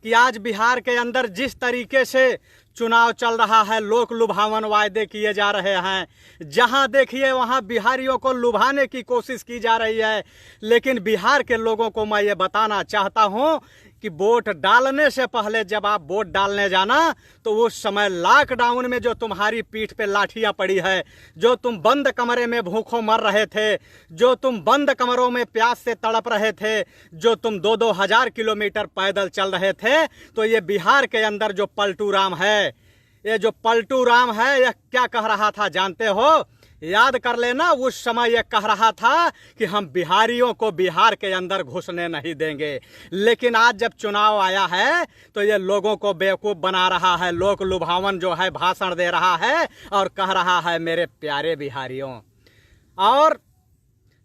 कि आज बिहार के अंदर जिस तरीके से चुनाव चल रहा है, लोक लुभावन वायदे किए जा रहे हैं, जहां देखिए वहां बिहारियों को लुभाने की कोशिश की जा रही है। लेकिन बिहार के लोगों को मैं ये बताना चाहता हूं कि वोट डालने से पहले जब आप वोट डालने जाना तो उस समय लॉकडाउन में जो तुम्हारी पीठ पे लाठियां पड़ी है, जो तुम बंद कमरे में भूखों मर रहे थे, जो तुम बंद कमरों में प्यास से तड़प रहे थे, जो तुम 2-2 हजार किलोमीटर पैदल चल रहे थे, तो ये बिहार के अंदर जो पलटू राम है, ये जो पलटू राम है, यह क्या कह रहा था जानते हो? याद कर लेना, उस समय यह कह रहा था कि हम बिहारियों को बिहार के अंदर घुसने नहीं देंगे। लेकिन आज जब चुनाव आया है तो ये लोगों को बेवकूफ़ बना रहा है, लोक लुभावन जो है भाषण दे रहा है और कह रहा है मेरे प्यारे बिहारियों। और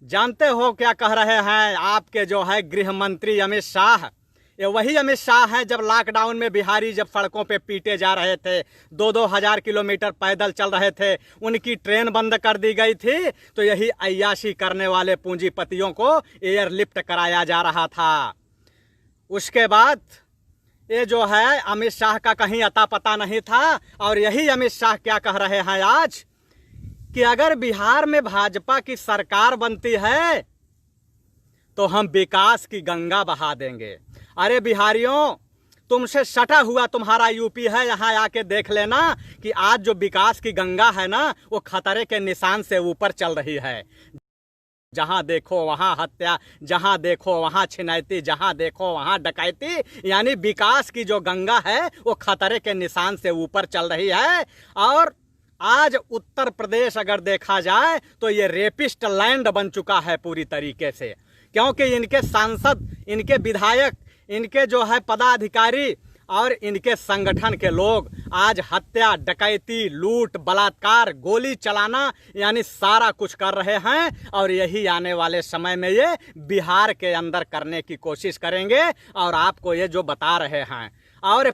जानते हो क्या कह रहे हैं आपके जो है गृह मंत्री अमित शाह? ये वही अमित शाह हैं जब लॉकडाउन में बिहारी जब सड़कों पे पीटे जा रहे थे, 2-2 हजार किलोमीटर पैदल चल रहे थे, उनकी ट्रेन बंद कर दी गई थी, तो यही अय्याशी करने वाले पूंजीपतियों को एयरलिफ्ट कराया जा रहा था। उसके बाद ये जो है अमित शाह का कहीं अता पता नहीं था। और यही अमित शाह क्या कह रहे हैं आज कि अगर बिहार में भाजपा की सरकार बनती है तो हम विकास की गंगा बहा देंगे। अरे बिहारियों, तुमसे सटा हुआ तुम्हारा यूपी है, यहाँ आके देख लेना कि आज जो विकास की गंगा है ना, वो खतरे के निशान से ऊपर चल रही है। जहां देखो वहां हत्या, जहां देखो वहां छिनैती, जहां देखो वहां डकैती, यानी विकास की जो गंगा है वो खतरे के निशान से ऊपर चल रही है। और आज उत्तर प्रदेश अगर देखा जाए तो ये रेपिस्ट लैंड बन चुका है पूरी तरीके से, क्योंकि इनके सांसद, इनके विधायक, इनके जो है पदाधिकारी और इनके संगठन के लोग आज हत्या, डकैती, लूट, बलात्कार, गोली चलाना, यानी सारा कुछ कर रहे हैं। और यही आने वाले समय में ये बिहार के अंदर करने की कोशिश करेंगे और आपको ये जो बता रहे हैं। और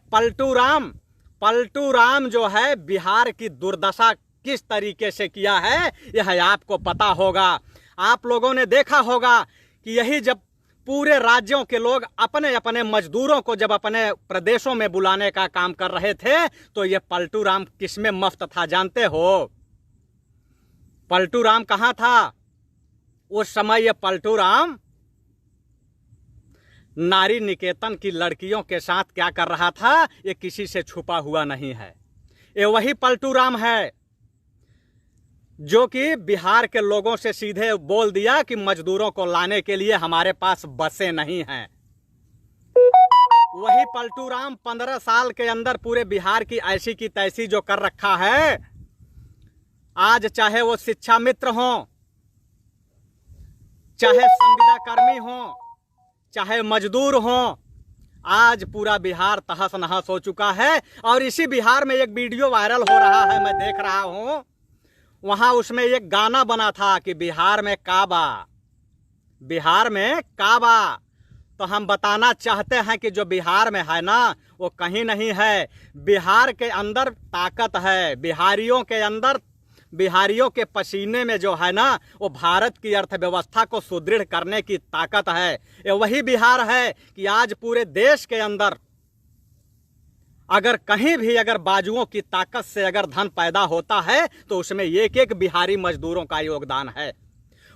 पलटू राम जो है बिहार की दुर्दशा किस तरीके से किया है यह आपको पता होगा। आप लोगों ने देखा होगा कि यही जब पूरे राज्यों के लोग अपने अपने मजदूरों को जब अपने प्रदेशों में बुलाने का काम कर रहे थे तो ये पलटू राम किसमें मस्त था जानते हो? पलटू राम कहाँ था उस समय? ये पलटू राम नारी निकेतन की लड़कियों के साथ क्या कर रहा था ये किसी से छुपा हुआ नहीं है। ये वही पलटू राम है जो कि बिहार के लोगों से सीधे बोल दिया कि मजदूरों को लाने के लिए हमारे पास बसें नहीं हैं। वही पलटू राम 15 साल के अंदर पूरे बिहार की ऐसी की तैसी जो कर रखा है। आज चाहे वो शिक्षा मित्र हो, चाहे संविदा कर्मी हो, चाहे मजदूर हो, आज पूरा बिहार तहस नहस हो चुका है। और इसी बिहार में एक वीडियो वायरल हो रहा है, मैं देख रहा हूं। वहां उसमें एक गाना बना था कि बिहार में काबा, बिहार में काबा। तो हम बताना चाहते हैं कि जो बिहार में है ना वो कहीं नहीं है। बिहार के अंदर ताकत है, बिहारियों के अंदर, बिहारियों के पसीने में जो है ना वो भारत की अर्थव्यवस्था को सुदृढ़ करने की ताकत है। ये वही बिहार है कि आज पूरे देश के अंदर अगर कहीं भी अगर बाजुओं की ताकत से अगर धन पैदा होता है तो उसमें एक एक बिहारी मजदूरों का योगदान है।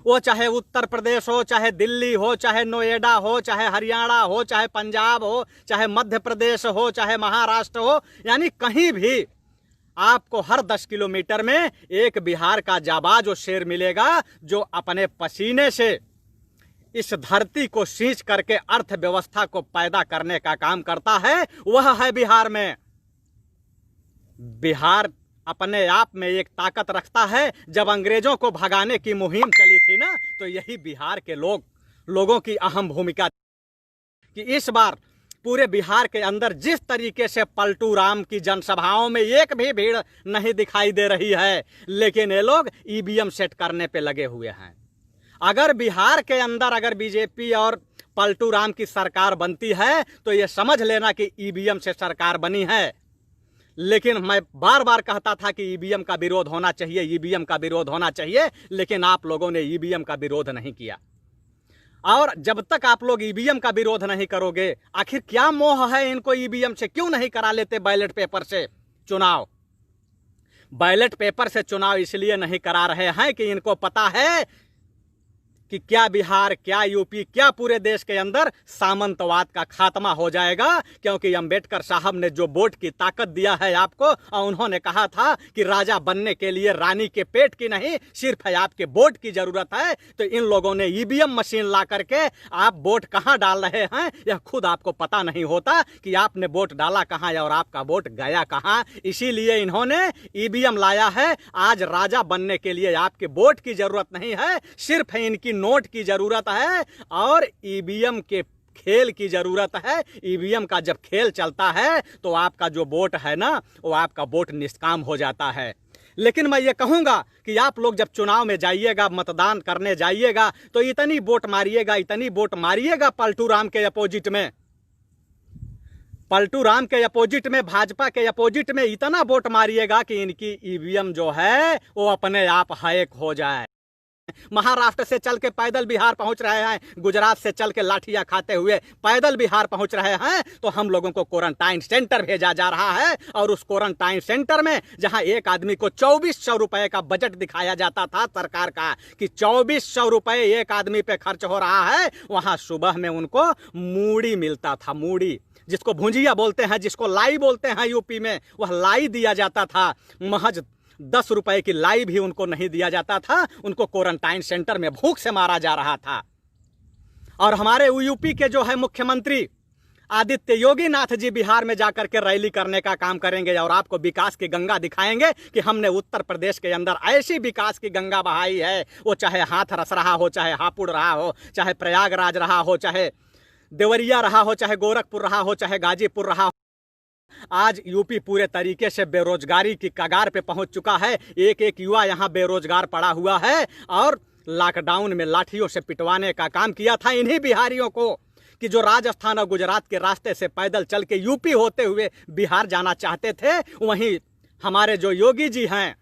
वो चाहे उत्तर प्रदेश हो, चाहे दिल्ली हो, चाहे नोएडा हो, चाहे हरियाणा हो, चाहे पंजाब हो, चाहे मध्य प्रदेश हो, चाहे महाराष्ट्र हो, यानी कहीं भी आपको हर 10 किलोमीटर में एक बिहार का जाबाज और शेर मिलेगा जो अपने पसीने से इस धरती को सींच करके अर्थव्यवस्था को पैदा करने का काम करता है। वह है बिहार में। बिहार अपने आप में एक ताकत रखता है। जब अंग्रेजों को भगाने की मुहिम चली थी ना तो यही बिहार के लोगों की अहम भूमिका कि इस बार पूरे बिहार के अंदर जिस तरीके से पलटू राम की जनसभाओं में एक भी भीड़ नहीं दिखाई दे रही है, लेकिन ये लोग ईवीएम सेट करने पे लगे हुए हैं। अगर बिहार के अंदर अगर बीजेपी और पलटू राम की सरकार बनती है तो ये समझ लेना कि ईवीएम से सरकार बनी है। लेकिन मैं बार बार कहता था कि ईवीएम का विरोध होना चाहिए, ईवीएम का विरोध होना चाहिए, लेकिन आप लोगों ने ईवीएम का विरोध नहीं किया। और जब तक आप लोग ईवीएम का विरोध नहीं करोगे, आखिर क्या मोह है इनको ईवीएम से? क्यों नहीं करा लेते बैलेट पेपर से चुनाव? बैलेट पेपर से चुनाव इसलिए नहीं करा रहे हैं कि इनको पता है कि क्या बिहार, क्या यूपी, क्या पूरे देश के अंदर सामंतवाद का खात्मा हो जाएगा। क्योंकि अंबेडकर साहब ने जो वोट की ताकत दिया है आपको, और उन्होंने कहा था कि राजा बनने के लिए रानी के पेट की नहीं, सिर्फ है आपके वोट की जरूरत है। तो इन लोगों ने ईवीएम मशीन ला करके आप वोट कहां डाल रहे हैं यह खुद आपको पता नहीं होता कि आपने वोट डाला कहां और आपका वोट गया कहां। इसीलिए इन्होंने ईवीएम लाया है। आज राजा बनने के लिए आपके वोट की जरूरत नहीं है, सिर्फ इनकी नोट की जरूरत है और ईवीएम के खेल की जरूरत है। ईवीएम का जब खेल चलता है तो आपका जो वोट है ना, वो आपका वोट निष्काम हो जाता है। लेकिन मैं ये कहूंगा कि आप लोग जब चुनाव में जाइएगा, मतदान करने जाइएगा, तो इतनी वोट मारिएगा, इतनी वोट मारिएगा पलटू राम के अपोजिट में, पलटू राम के अपोजिट में, भाजपा के अपोजिट में इतना वोट मारिएगा कि इनकी ईवीएम जो है वो अपने आप हैक हो जाए। महाराष्ट्र से चल के पैदल बिहार पहुंच रहे हैं, गुजरात से चल के लाठियां खाते हुए पैदल बिहार पहुंच रहे हैं, तो हम लोगों को क्वारंटाइन सेंटर भेजा जा रहा है। और उस क्वारंटाइन सेंटर में जहां एक आदमी को 2400 रुपए का बजट दिखाया जाता था सरकार का कि 2400 रुपए एक आदमी पे खर्च हो रहा है, वहां सुबह में उनको मूड़ी मिलता था, मूड़ी, जिसको भुंजिया बोलते हैं, जिसको लाई बोलते हैं यूपी में, वह लाई दिया जाता था। महज 10 रुपए की लाई भी उनको नहीं दिया जाता था। उनको क्वारंटाइन सेंटर में भूख से मारा जा रहा था। और हमारे यूपी के जो है मुख्यमंत्री आदित्य योगी नाथ जी बिहार में जाकर के रैली करने का काम करेंगे और आपको विकास की गंगा दिखाएंगे कि हमने उत्तर प्रदेश के अंदर ऐसी विकास की गंगा बहाई है, वो चाहे हाथरस रहा हो, चाहे हापुड़ रहा हो, चाहे प्रयागराज रहा हो, चाहे देवरिया रहा हो, चाहे गोरखपुर रहा हो, चाहे गाजीपुर रहा हो। आज यूपी पूरे तरीके से बेरोजगारी की कगार पे पहुंच चुका है। एक एक युवा यहां बेरोजगार पड़ा हुआ है। और लॉकडाउन में लाठियों से पिटवाने का काम किया था इन्हीं बिहारियों को कि जो राजस्थान और गुजरात के रास्ते से पैदल चल के यूपी होते हुए बिहार जाना चाहते थे। वहीं हमारे जो योगी जी हैं,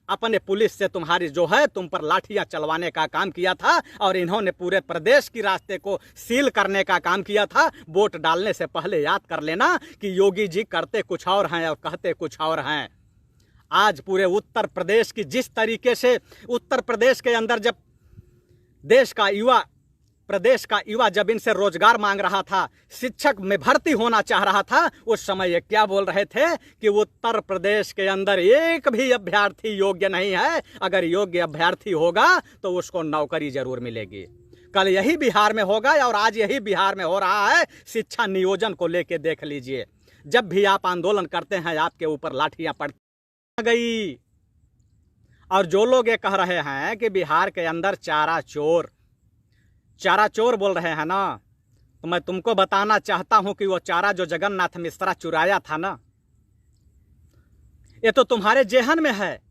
अपने पुलिस से तुम्हारी जो है तुम पर लाठियां चलवाने का काम किया था और इन्होंने पूरे प्रदेश की रास्ते को सील करने का काम किया था। वोट डालने से पहले याद कर लेना कि योगी जी करते कुछ और हैं और कहते कुछ और हैं। आज पूरे उत्तर प्रदेश की जिस तरीके से, उत्तर प्रदेश के अंदर जब प्रदेश का युवा जब इनसे रोजगार मांग रहा था, शिक्षक में भर्ती होना चाह रहा था, उस समय ये क्या बोल रहे थे कि उत्तर प्रदेश के अंदर एक भी अभ्यर्थी योग्य नहीं है, अगर योग्य अभ्यर्थी होगा तो उसको नौकरी जरूर मिलेगी। कल यही बिहार में होगा और आज यही बिहार में हो रहा है। शिक्षा नियोजन को लेके देख लीजिए, जब भी आप आंदोलन करते हैं आपके ऊपर लाठियां पड़ गई। और जो लोग ये कह रहे हैं कि बिहार के अंदर चारा चोर बोल रहे हैं ना, तो मैं तुमको बताना चाहता हूं कि वो चारा जो जगन्नाथ मिश्रा चुराया था ना, ये तो तुम्हारे जेहन में है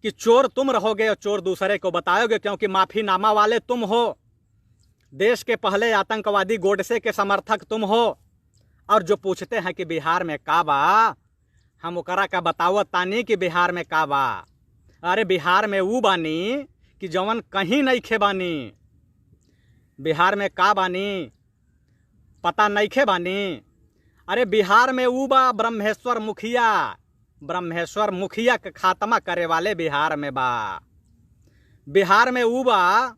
कि चोर तुम रहोगे और चोर दूसरे को बताओगे, क्योंकि माफीनामा वाले तुम हो। देश के पहले आतंकवादी गोडसे के समर्थक तुम हो। और जो पूछते हैं कि बिहार में का बा, हम ओकरा का बतावत तानी कि बिहार में का बा। अरे बिहार में ऊ बानी कि जवन कहीं नहीं खे बानी। बिहार में का बानी पता नहीं खे बानी। अरे बिहार में ऊ बा ब्रह्मेश्वर मुखिया का खात्मा करे वाले बिहार में बा। बिहार में ऊ बा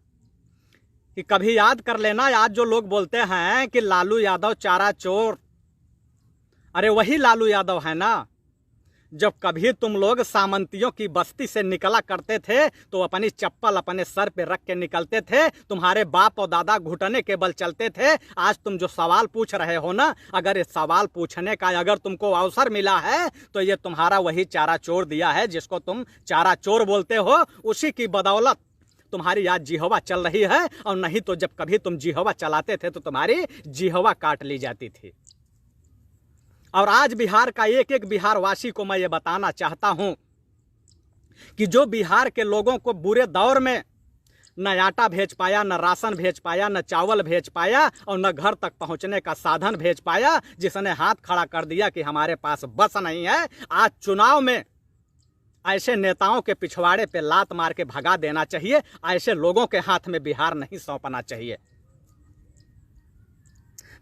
कि कभी याद कर लेना, आज जो लोग बोलते हैं कि लालू यादव चारा चोर, अरे वही लालू यादव है ना। जब कभी तुम लोग सामंतियों की बस्ती से निकला करते थे तो अपनी चप्पल अपने सर पे रख के निकलते थे। तुम्हारे बाप और दादा घुटने के बल चलते थे। आज तुम जो सवाल पूछ रहे हो ना, अगर इस सवाल पूछने का अगर तुमको अवसर मिला है तो ये तुम्हारा वही चारा चोर दिया है जिसको तुम चारा चोर बोलते हो। उसी की बदौलत तुम्हारी आज जिहवा चल रही है। और नहीं तो जब कभी तुम जिहवा चलाते थे तो तुम्हारी जिहवा काट ली जाती थी। और आज बिहार का एक एक बिहारवासी को मैं ये बताना चाहता हूं कि जो बिहार के लोगों को बुरे दौर में न आटा भेज पाया, न राशन भेज पाया, न चावल भेज पाया और न घर तक पहुंचने का साधन भेज पाया, जिसने हाथ खड़ा कर दिया कि हमारे पास बस नहीं है, आज चुनाव में ऐसे नेताओं के पिछवाड़े पे लात मार के भगा देना चाहिए। ऐसे लोगों के हाथ में बिहार नहीं सौंपना चाहिए।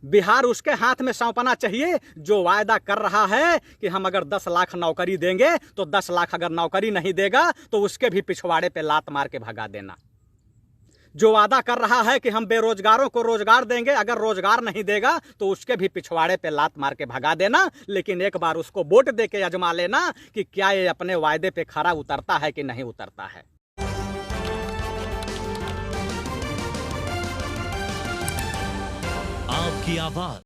बिहार उसके हाथ में सौंपना चाहिए जो वायदा कर रहा है कि हम अगर 10 लाख नौकरी देंगे तो 10 लाख अगर नौकरी नहीं देगा तो उसके भी पिछवाड़े पे लात मार के भगा देना। जो वादा कर रहा है कि हम बेरोजगारों को रोजगार देंगे, अगर रोजगार नहीं देगा तो उसके भी पिछवाड़े पे लात मार के भगा देना। लेकिन एक बार उसको वोट दे के आजमा लेना कि क्या ये अपने वायदे पे खरा उतरता है कि नहीं उतरता है। आपकी आवाज